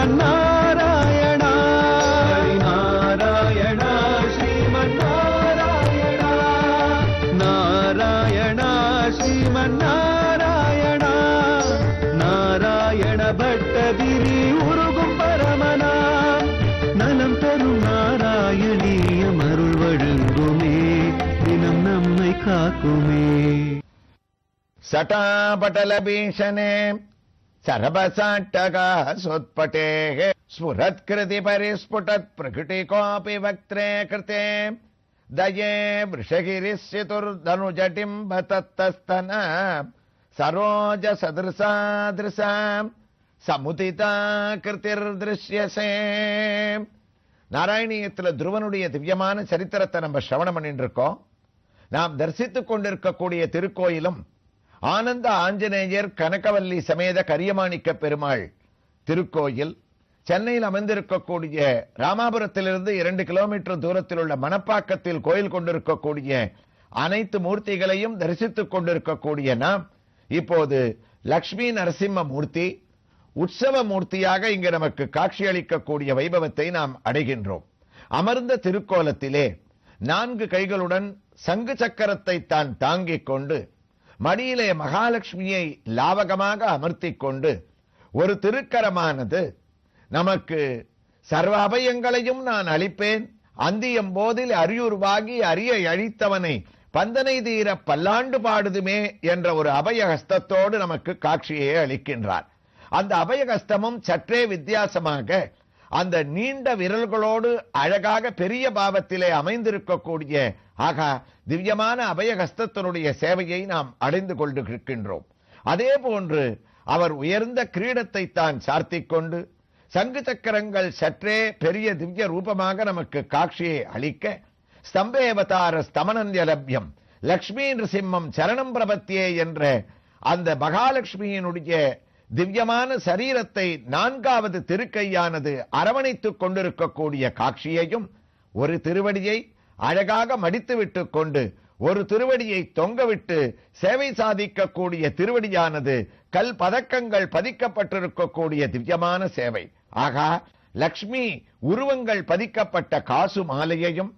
ஸ்ரீமன்னாராயணா நாராயணா ஸ்ரீமன்னாராயணா நாராயணா ஸ்ரீமன்னாராயணா நாராயண பட்டதிரி உருகும் பரமனா நலம் தரும் நாராயணீயம் அருள் வழங்குமே தினம் நம்மை காக்குமே. சட்டாபட்டல பீஷணே சரபசாட்டகா சொத்பட்டே ஸ்புரத்கிருதி பரிஸ்புடத் பிரகிருதிகோபி வக்த்ரே கிருதே தயே விருஷகிரிஸ்யதுர்தனுஜடிம்ப தத்தஸ்தன சரோஜ சதிருசாதிருசாம் சமுதிதா கிருதிர் திருஷ்யசே. நாராயணியத்தில் துருவனுடைய திவ்யமான சரித்திரத்தை நம்ம சிரவணம் பண்ணிட்டு இருக்கோம். நாம் தரிசித்துக் கொண்டிருக்கக்கூடிய திருக்கோயிலும் ஆனந்த ஆஞ்சநேயர் கனகவல்லி சமேத கரியமாணிக்க பெருமாள் திருக்கோயில் சென்னையில் அமைந்திருக்கக்கூடிய ராமாபுரத்திலிருந்து 2 கிலோமீட்டர் தூரத்தில் உள்ள மணப்பாக்கத்தில் கோயில் கொண்டிருக்கக்கூடிய அனைத்து மூர்த்திகளையும் தரிசித்துக் கொண்டிருக்கக்கூடிய நாம் இப்போது லக்ஷ்மி நரசிம்ம மூர்த்தி உற்சவ மூர்த்தியாக இங்கு நமக்கு காட்சியளிக்கக்கூடிய வைபவத்தை நாம் அடைகின்றோம். அமர்ந்த திருக்கோலத்திலே 4 கைகளுடன் சங்கு சக்கரத்தை தான் தாங்கிக் கொண்டு மடியிலே மகாலட்சுமியை லாவகமாக அமர்த்திக் கொண்டு ஒரு திருக்கரமானது நமக்கு சர்வ அபயங்களையும் நான் அளிப்பேன், அந்தியம் போதில் அரியுருவாகி அரிய அழித்தவனை பந்தனை தீர பல்லாண்டு பாடுதுமே என்ற ஒரு அபயஹஸ்தத்தோடு நமக்கு காட்சியை அளிக்கின்றார். அந்த அபயஹஸ்தமும் சற்றே வித்தியாசமாக அந்த நீண்ட விரல்களோடு அழகாக பெரிய பாவத்திலே அமைந்திருக்கக்கூடிய ஆகா திவ்யமான அபயஹஸ்தத்தினுடைய சேவையை நாம் அடைந்து கொண்டிருக்கின்றோம். அதே போன்று அவர் உயர்ந்த கிரீடத்தை தான் சார்த்திக் கொண்டு சங்கு சக்கரங்கள் சற்றே பெரிய திவ்ய ரூபமாக நமக்கு காட்சியை அளிக்க ஸ்தம்பேவதார ஸ்தமனந்தியலப்யம் லக்ஷ்மி நிருசிம்மம் சரணம் பிரபத்தியே என்ற அந்த மகாலட்சுமியினுடைய திவ்யமான சரீரத்தை 4வது திருக்கையானது அரவணைத்துக் கொண்டிருக்கக்கூடிய காட்சியையும் ஒரு திருவடியை அழகாக மடித்து விட்டு கொண்டு ஒரு திருவடியை தொங்கவிட்டு சேவை சாதிக்கக்கூடிய திருவடியானது கல் பதக்கங்கள் பதிக்கப்பட்டிருக்கக்கூடிய திவ்யமான சேவை. ஆகா லக்ஷ்மி உருவங்கள் பதிக்கப்பட்ட காசு மாலையையும்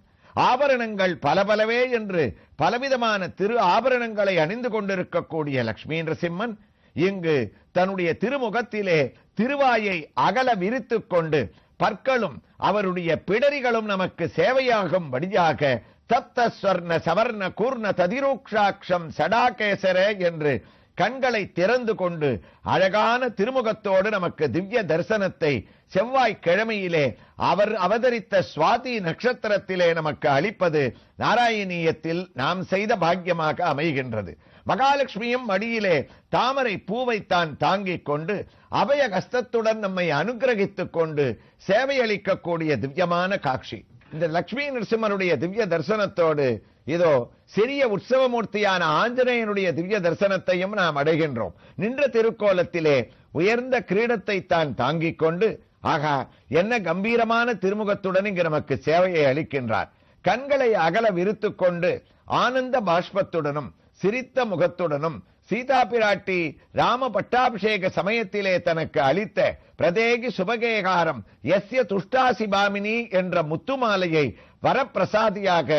ஆபரணங்கள் பலபலவே என்று பலவிதமான திரு ஆபரணங்களை அணிந்து கொண்டிருக்கக்கூடிய லக்ஷ்மி நரசிம்மன் இங்கு தன்னுடைய திருமுகத்திலே திருவாயை அகல விரித்துக் கொண்டு பற்களும் அவருடைய பிடரிகளும் நமக்கு சேவையாகும் வழியாக தப்த ஸ்வர்ண சவர்ண கூர்ண ததிரூக்ஷாட்சம் சடாகேசர என்று கண்களை திறந்து கொண்டு அழகான திருமுகத்தோடு நமக்கு திவ்ய தரிசனத்தை செவ்வாய்க்கிழமையிலே அவர் அவதரித்த சுவாதி நட்சத்திரத்திலே நமக்கு அளிப்பது நாராயணீயத்தில் நாம் செய்த பாக்கியமாக அமைகின்றது. மகாலட்சுமியும் மடியிலே தாமரை பூவைத்தான் தாங்கிக் கொண்டு அபய கஸ்தத்துடன் நம்மை அனுகிரகித்துக் கொண்டு சேவை அளிக்கக்கூடிய திவ்யமான காட்சி. இந்த லட்சுமி நரசிம்மனுடைய திவ்ய தரிசனத்தோடு இதோ சிறிய உற்சவமூர்த்தியான ஆஞ்சநேயனுடைய திவ்ய தரிசனத்தையும் நாம் அடைகின்றோம். நின்ற திருக்கோலத்திலே உயர்ந்த கிரீடத்தை தான் தாங்கிக் கொண்டு ஆகா என்ன கம்பீரமான திருமுகத்துடன் இங்கு நமக்கு சேவையை அளிக்கின்றார். கண்களை அகல விரித்துக் கொண்டு ஆனந்த பாஷ்பத்துடனும் சிரித்த முகத்துடனும் சீதா பிராட்டி ராம பட்டாபிஷேக சமயத்திலே தனக்கு அளித்த பிரதேகி சுபகேகாரம் எஸ்ய துஷ்டாசிபாமினி என்ற முத்துமாலையை வரப்பிரசாதியாக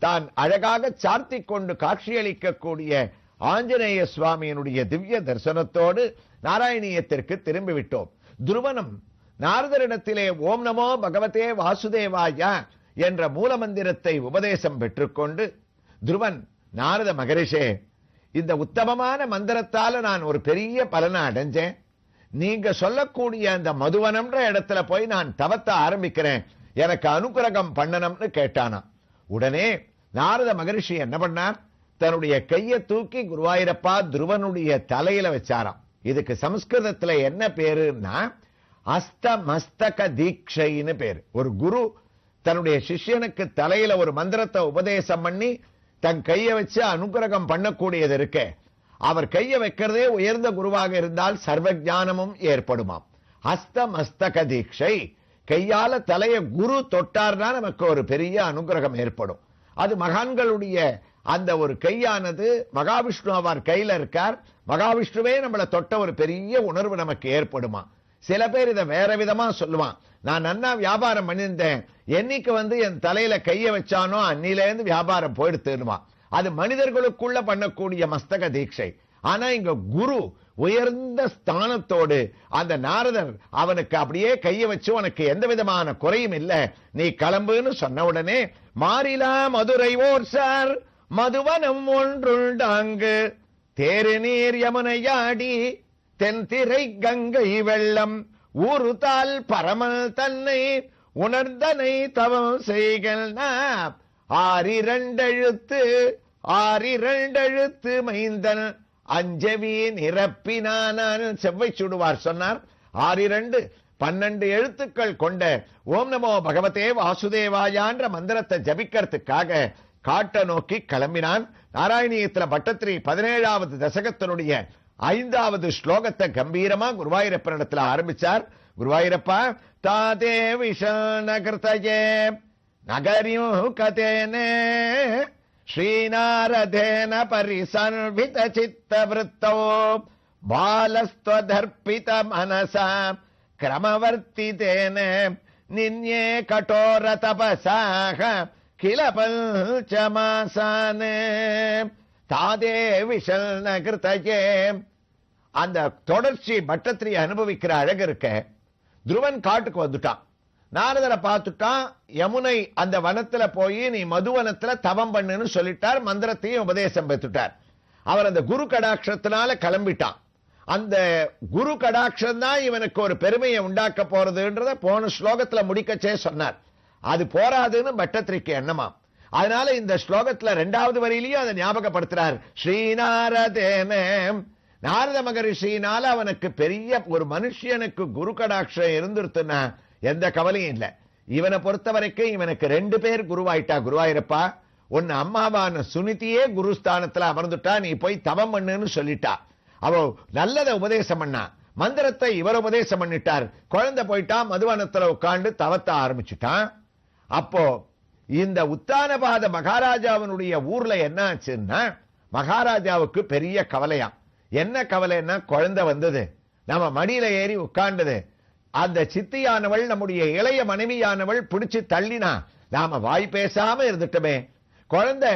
தான் அழகாக சார்த்திக் கொண்டு காட்சியளிக்கக்கூடிய ஆஞ்சநேய சுவாமியினுடைய திவ்ய தரிசனத்தோடு நாராயணீயத்திற்கு திரும்பிவிட்டோம். துருவனம் நாரதரிடத்திலே ஓம் நமோ பகவதே வாசுதேவாய என்ற மூலமந்திரத்தை உபதேசம் பெற்றுக்கொண்டு துருவன் நாரத மகரிஷே இந்த உத்தமமான மந்திரத்தால நான் ஒரு பெரிய பலனை அடைஞ்சேன், நீங்க சொல்லக்கூடிய அந்த மதுவனம்ன்ற இடத்துல போய் நான் தவத்த ஆரம்பிக்கிறேன், எனக்கு அனுகிரகம் பண்ணணும்னு கேட்டானா. உடனே நாரத மகரிஷி என்ன பண்ணார், தன்னுடைய கையை தூக்கி குருவாயூரப்பா துருவனுடைய தலையில வச்சாராம். இதுக்கு சமஸ்கிருதத்துல என்ன பேருன்னா அஸ்தமஸ்தக தீட்சைன்னு பேரு. ஒரு குரு தன்னுடைய சிஷ்யனுக்கு தலையில ஒரு மந்திரத்தை உபதேசம் பண்ணி தன் கையை வச்சு அனுகிரகம் பண்ணக்கூடியது இருக்க, அவர் கையை வைக்கிறதே உயர்ந்த குருவாக இருந்தால் சர்வ ஞானமும் ஏற்படுமாம். ஹஸ்தமஸ்தக தீட்சை, கையால தலைய குரு தொட்டார்னா நமக்கு ஒரு பெரிய அனுகிரகம் ஏற்படும். அது மகான்களுடைய அந்த ஒரு கையானது மகாவிஷ்ணு அவர் கையில இருக்கார், மகாவிஷ்ணுவே நம்மளை தொட்ட ஒரு பெரிய உணர்வு நமக்கு ஏற்படுமா. சில பேர் இதை வேற விதமா சொல்லுவான். நான் நன்னா வியாபாரம் பண்ணியிருந்தேன், என்னைக்கு என் தலையில கைய வச்சானோ அன்னில இருந்து வியாபாரம் போயிடுத்துவான். அது மனிதர்களுக்குள்ள பண்ணக்கூடிய மஸ்தக தீட்சை. ஆனா இங்க குரு உயர்ந்த ஸ்தானத்தோடு அந்த நாரதர் அவனுக்கு அப்படியே கைய வச்சு, உனக்கு எந்த விதமான குறையும் இல்ல, நீ கிளம்புன்னு சொன்ன உடனே, மாறிலா மதுரை ஓர் சார் மதுவனம் ஒன்றுண்டாங்கு தேரு நீர் யமுனையாடி தென்திரை கங்கை வெள்ளம் ஊருதால் பரமல் தன்னை உணர்ந்தனை தவம் செய்கள். ஆறிரண்டெழுத்து மைந்தன் அஞ்சவி நிரப்பினான் செவ்வை சுடுவார் சொன்னார். 6 12 எழுத்துக்கள் கொண்ட ஓம் நமோ பகவதே வாசுதேவாயான்ற மந்திரத்தை ஜபிக்கிறதுக்காக காட்ட நோக்கி கிளம்பினான். நாராயணியத்துல பட்டத்திரி 17வது தசகத்தினுடைய 5வது ஸ்லோகத்தை கம்பீரமா குருவாயூரப்பனிடத்துல ஆரம்பிச்சார். குருவாயூரப்பா தாதே விஷணகிருதயே நகரியும் கதேனே ஸ்ரீநாரதேன பரிசன்வித சித்த விருத்தோ பாலஸ்த்வதர்ப்பித மனசா கிரமவர்த்திதேன நின்யே கடோர தபசாக கில பஞ்சமாசானே தாதே விஷணகிருதயே. அந்த தொடர்ச்சி பட்டத்திரி அனுபவிக்கிற அழகு இருக்க. துருவன் காட்டுக்கு வந்துட்டான், நாரதரை பார்த்துட்டான். யமுனை அந்த வனத்துல போய் நீ மதுவனத்துல தவம் பண்ணுன்னு சொல்லிட்டார், மந்திரத்தையும் உபதேசம் பெற்றுட்டார். அவர் அந்த குரு கடாட்சத்தினால கிளம்பிட்டான். அந்த குரு கடாட்சம் தான் இவனுக்கு ஒரு பெருமையை உண்டாக்க போறதுன்றத போன ஸ்லோகத்துல முடிக்கச்சே சொன்னார். அது போராதுன்னு பட்டத்திரிக்கு எண்ணமா. அதனால இந்த ஸ்லோகத்துல 2வது வரியிலையும் அதை ஞாபகப்படுத்துறார். ஸ்ரீநாரதேன, நாரத மகரிஷினால அவனுக்கு பெரிய ஒரு மனுஷனுக்கு குரு கடாட்சம் இருந்துருத்துன்னா எந்த கவலையும் இல்லை. இவனை பொறுத்த வரைக்கும் இவனுக்கு 2 பேர் குருவாயிட்டா. குருவாயிரப்பா, உன் அம்மாவான சுனிதியே குருஸ்தானத்துல அமர்ந்துட்டா, நீ போய் தவம் பண்ணுன்னு சொல்லிட்டா. அவ நல்லத உபதேசம் பண்ணா, மந்திரத்தை இவர் உபதேசம் பண்ணிட்டார். குழந்தை போயிட்டா, மதுவனத்துல உட்கார்ந்து தவத்த ஆரம்பிச்சுட்டான். அப்போ இந்த உத்தானபாத மகாராஜாவினுடைய ஊர்ல என்ன ஆச்சுன்னா, மகாராஜாவுக்கு பெரிய கவலையா. என்ன கவலைன்னா, குழந்தை வந்தது, நம்ம மடியில ஏறி உட்கார்ந்தது. அந்த சித்தியானவள் நம்முடைய இளைய மனைவியானவள் பிடிச்சு தள்ளினா, நாம வாய் பேசாம இருந்துட்டோமே. குழந்தை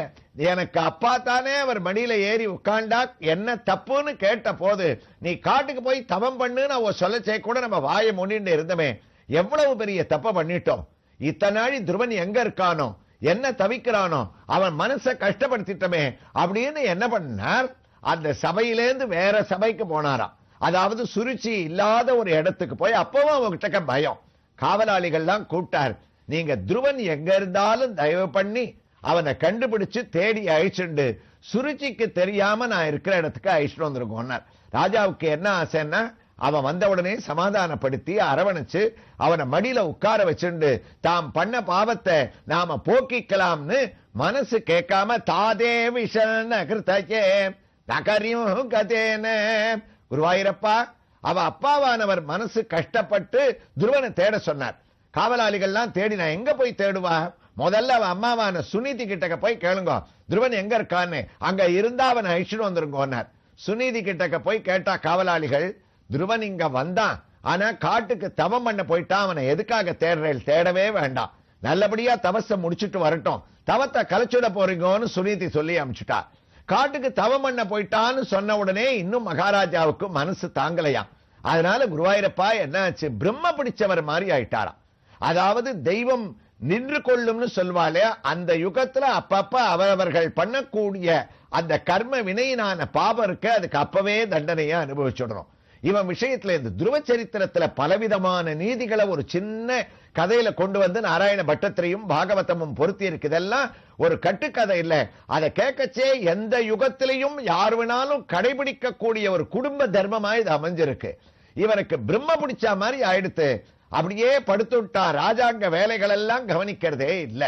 எனக்கு அப்பா தானே, அவர் மடியில ஏறி உட்கார்ந்தா என்ன தப்புன்னு கேட்ட போது நீ காட்டுக்கு போய் தவம் பண்ணுன்னு அவ சொல்லச்சே கூட நம்ம வாயை மூடிட்டு இருந்தமே. எவ்வளவு பெரிய தப்ப பண்ணிட்டோம். இத்தனை நாளி துருவன் எங்க இருக்கானோ, என்ன தவிக்கிறானோ, அவன் மனசை கஷ்டப்படுத்திட்டமே அப்படின்னு என்ன பண்ணார், அந்த சபையிலேருந்து வேற சபைக்கு போனாராம். அதாவது சுருச்சி இல்லாத ஒரு இடத்துக்கு போய், அப்பவும் அவங்கிட்ட பயம். காவலாளிகள்லாம் கூப்பிட்டார், நீங்க துருவன் எங்க இருந்தாலும் தயவு பண்ணி அவனை கண்டுபிடிச்சு தேடி அழிச்சுண்டு சுருச்சிக்கு தெரியாம நான் இருக்கிற இடத்துக்கு அழிச்சுட்டு வந்துருக்கோம். ராஜாவுக்கு என்ன ஆசைன்னா, அவன் வந்த உடனே சமாதானப்படுத்தி அரவணைச்சு அவனை மடியில உட்கார வச்சுண்டு தாம் பண்ண பாவத்தை நாம போக்கிக்கலாம்னு மனசு கேட்காம தாதே விஷணகிருதயே நகரியும் கதேன. குருவாயூரப்பா, அவ அப்பாவானவர் மனசு கஷ்டப்பட்டு துருவனை தேட சொன்னார். காவலாளிகள்லாம் தேடி, நான் எங்க போய் தேடுவா, முதல்ல அவன் அம்மாவான சுனிதி கிட்டக்க போய் கேளுங்க, துருவன் எங்க இருக்கான்னு. அங்க இருந்தா அவனை அழிச்சுட்டு வந்துருங்கோன்னார். சுனிதி கிட்டக்க போய் கேட்டா காவலாளிகள், துருவன் இங்க வந்தான், ஆனா காட்டுக்கு தவம் பண்ண போயிட்டான், அவனை எதுக்காக தேடுறேன், தேடவே வேண்டாம், நல்லபடியா தவச முடிச்சுட்டு வரட்டும், தவத்தை கலைச்சுட போறீங்கன்னு சுனிதி சொல்லி அனுப்பிச்சுட்டா. காட்டுக்கு தவம் பண்ண போயிட்டான்னு சொன்ன உடனே இன்னும் மகாராஜாவுக்கு மனசு தாங்கலையா. அதனால குருவாயூரப்பா என்னாச்சு, பிரம்ம பிடிச்சவர் மாதிரி ஆயிட்டாராம். அதாவது தெய்வம் நின்று கொள்ளும்னு சொல்வாளே, அந்த யுகத்துல அப்பப்ப அவரவர்கள் பண்ணக்கூடிய அந்த கர்ம வினையினான பாபம் இருக்கு, அதுக்கு அப்பவே தண்டனையா அனுபவிச்சுடணும். இவன் விஷயத்துல இந்த துருவ சரித்திரத்துல பலவிதமான நீதிகளை ஒரு சின்ன கதையில கொண்டு வந்து நாராயண பட்டத்திரியும் பாகவதமும் பொருத்தி இருக்கு. இதெல்லாம் ஒரு கட்டுக்கதை இல்ல, அதை கேட்கச்சே எந்த யுகத்திலையும் யார் வேணாலும் கடைபிடிக்க கூடிய ஒரு குடும்ப தர்மமா இது அமைஞ்சிருக்கு. இவனுக்கு பிரம்ம பிடிச்ச மாதிரி ஆயிடுத்து, அப்படியே படுத்து விட்டா. ராஜாங்க வேலைகள் எல்லாம் கவனிக்கிறதே இல்ல.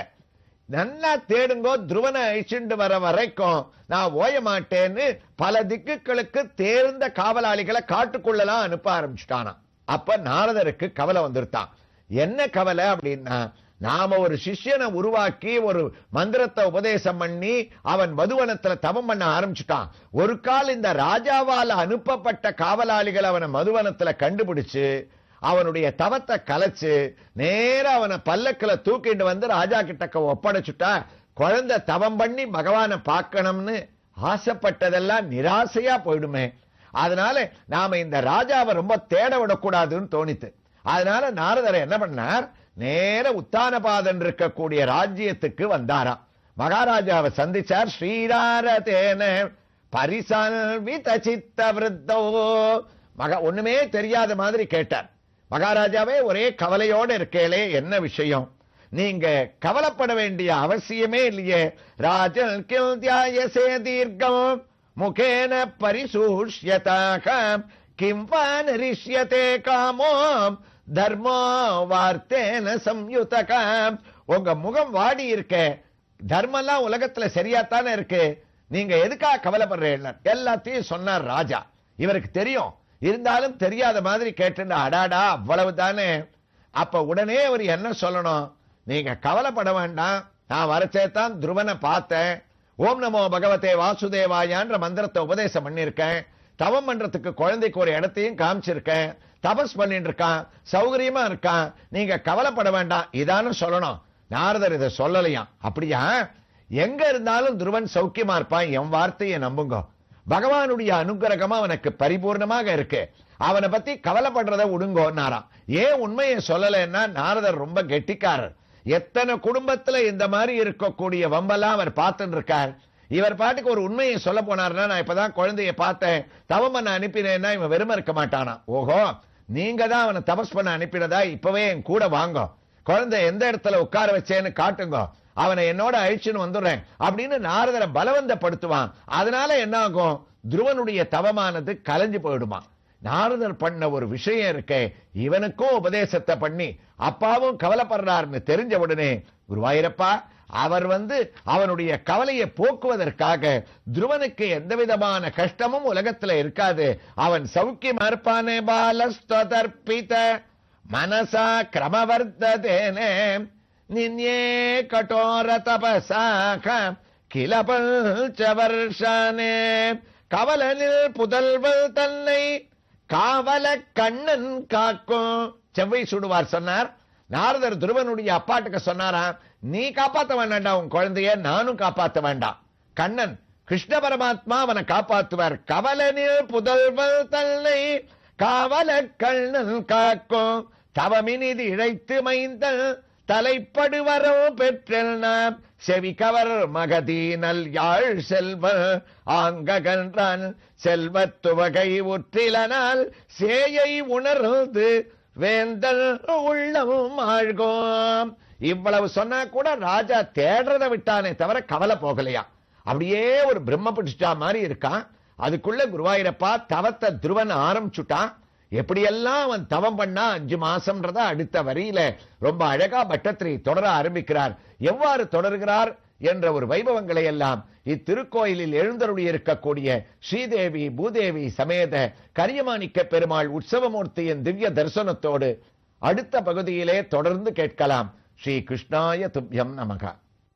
நல்லா தேடுங்கோ, துருவனை அழிச்சுண்டு வர வரைக்கும் நான் ஓய மாட்டேன்னு பல திக்குகளுக்கு தேர்ந்த காவலாளிகளை காட்டுக்குள்ளலாம் அனுப்ப ஆரம்பிச்சுட்டானா. அப்ப நாரதருக்கு கவலை வந்துருத்தான். என்ன கவலை அப்படின்னா, நாம ஒரு சிஷ்யனை உருவாக்கி ஒரு மந்திரத்தை உபதேசம் பண்ணி அவன் மதுவனத்துல தவம் பண்ண ஆரம்பிச்சுட்டான். ஒரு கால் இந்த ராஜாவால அனுப்பப்பட்ட காவலாளிகள் அவனை மதுவனத்துல கண்டுபிடிச்சு அவனுடைய தவத்தை கலைச்சு நேர அவனை பல்லக்குல தூக்கிட்டு வந்து ராஜா கிட்ட ஒப்படைச்சுட்டா குழந்தை தவம் பண்ணி பகவானை பார்க்கணும்னு ஆசைப்பட்டதெல்லாம் நிராசையா போயிடுமே. அதனால நாம இந்த ராஜாவை ரொம்ப தேட விடக்கூடாதுன்னு தோணித்து. அதனால நாரதர் என்ன பண்ணார், நேர உத்தானபாதன் இருக்கக்கூடிய ராஜ்யத்துக்கு வந்தாராம். மகாராஜாவை சந்திச்சார். ஸ்ரீராரதேன பரிசல்வித சித்த விருத்தோ. ஒண்ணுமே தெரியாத மாதிரி கேட்டார். மகாராஜாவே ஒரே கவலையோட இருக்கேளே, என்ன விஷயம்? நீங்க கவலைப்பட வேண்டிய அவசியமே இல்லையே. ராஜன் கில் தியாயசே தீர்க்கம் முகேன பரிசூஷ்யதாக கிம் வானரிஷ்யதே காமோ தர்மோ வார்த்தேன சம்யுதகம். உங்க முகம் வாடி இருக்க, தர்மம்லாம் உலகத்துல சரியாத்தானே இருக்கு, நீங்க எதுக்காக கவலைப்படுறீங்க? எல்லாத்தையும் சொன்னார் ராஜா. இவருக்கு தெரியும், இருந்தாலும் தெரியாத மாதிரி கேட்டு அடாடா அவ்வளவுதானே. அப்ப உடனே அவர் என்ன சொல்லணும், நீங்க கவலைப்பட வேண்டாம், நான் வரச்சேத்தான் துருவனை பார்த்தேன், ஓம் நமோ பகவதே வாசுதேவாயான்ற மந்திரத்தை உபதேசம் பண்ணிருக்கேன், தவம் பண்றதுக்கு குழந்தைக்கு ஒரு இடத்தையும் காமிச்சிருக்கேன், தபஸ் பண்ணிட்டு இருக்கான், சௌகரியமா இருக்கான், நீங்க கவலைப்பட வேண்டாம் இதானு சொல்லணும். நாரதர் இதை சொல்லலையாம். அப்படியா? எங்க இருந்தாலும் துருவன் சௌக்கியமா இருப்பான், என் வார்த்தையை நம்புங்க. பகவானுடைய அனுகிரகமா அவனுக்கு பரிபூர்ணமாக இருக்கு, அவனை பத்தி கவலைப்படுறத விடுங்கோன்னாராம். ஏன் உண்மையை சொல்லலைன்னா, நாரதர் ரொம்ப கெட்டிக்காரர். எத்தனை குடும்பத்துல இந்த மாதிரி இருக்கக்கூடிய வம்பெல்லாம் அவர் பார்த்துட்டு இருக்கார். இவர் பாட்டுக்கு ஒரு உண்மையை சொல்ல போனார்னா, நான் இப்பதான் குழந்தைய பார்த்தேன், தவம் பண்ண அனுப்பினேன்னா இவன் வெறும இருக்க மாட்டானா. ஓஹோ, நீங்க தான் அவனை தபஸ் பண்ண அனுப்பினதா, இப்பவே என் கூட வாங்க, குழந்தை எந்த இடத்துல உட்கார வச்சேன்னு காட்டுங்க, அவனை என்னோட அழிச்சுன்னு வந்துடுறேன் அப்படின்னு நாரதரை பலவந்தப்படுத்துவான். அதனால என்ன ஆகும், துருவனுடைய தவமானது கலைஞ்சு போயிடுமா. நாரதர் பண்ண ஒரு விஷயம் இருக்கே, இவனுக்கும் உபதேசத்தை பண்ணி அப்பாவும் கவலைப்படுறாருன்னு தெரிஞ்ச உடனே குருவாயிரப்பா அவர் அவனுடைய கவலையை போக்குவதற்காக துருவனுக்கு எந்த விதமான கஷ்டமும் உலகத்துல இருக்காது, அவன் சௌக்கியமா இருப்பானே. பாலஸ்தர்ப்பித மனசா கிரமவர்த்ததேனே நின்யே கடோர தபசாக கிலபஞ்ச வருஷானே. கவலனில் புதல்வல் தன்னை காவல கண்ணன் காக்கும். செவ்வை சுடுவார் சொன்னார். நாரதர் துருவனுடைய அப்பாட்டுக்கு சொன்னாராம், நீ காப்பாத்த வேண்டாண்டா உன் குழந்தைய, நானும் காப்பாத்த வேண்டாம், கண்ணன் கிருஷ்ண பரமாத்மா அவனை காப்பாத்துவார். கவலனில் புதல்வல் தன்னை காவல கண்ணன் காக்கும். தவமினிது இழைத்து மைந்தல் தலைப்படுவரோ பெற்றல் நாம் செவி கவர் மகதீனல் யாழ் செல்வ ஆங்ககன்றான் செல்வத்துவகை உற்றிலனால் சேயை உணர்ந்து வேந்தல் உள்ளமும் ஆழ்கோம். இவ்வளவு சொன்னா கூட ராஜா தேடுறதை விட்டானே தவிர கவலை போகலையா. அப்படியே ஒரு பிரம்ம பிடிச்சா மாதிரி இருக்கான். அதுக்குள்ள குருவாயிரப்பா தவத்தை துருவன் ஆரம்பிச்சுட்டான். எப்படியெல்லாம் அவன் தவம் பண்ணா 5 மாசம்ன்றத அடுத்த வரியில ரொம்ப அழகா பட்டத்திரி தொடர ஆரம்பிக்கிறார். எவ்வாறு தொடர்கிறார் என்ற ஒரு வைபவங்களை எல்லாம் இத்திருக்கோயிலில் எழுந்தருளி இருக்கக்கூடிய ஸ்ரீதேவி பூதேவி சமேத கரியமாணிக்க பெருமாள் உற்சவமூர்த்தியின் திவ்ய தரிசனத்தோடு அடுத்த பகுதியிலே தொடர்ந்து கேட்கலாம். ஸ்ரீ கிருஷ்ணாய துப்யம் நமக.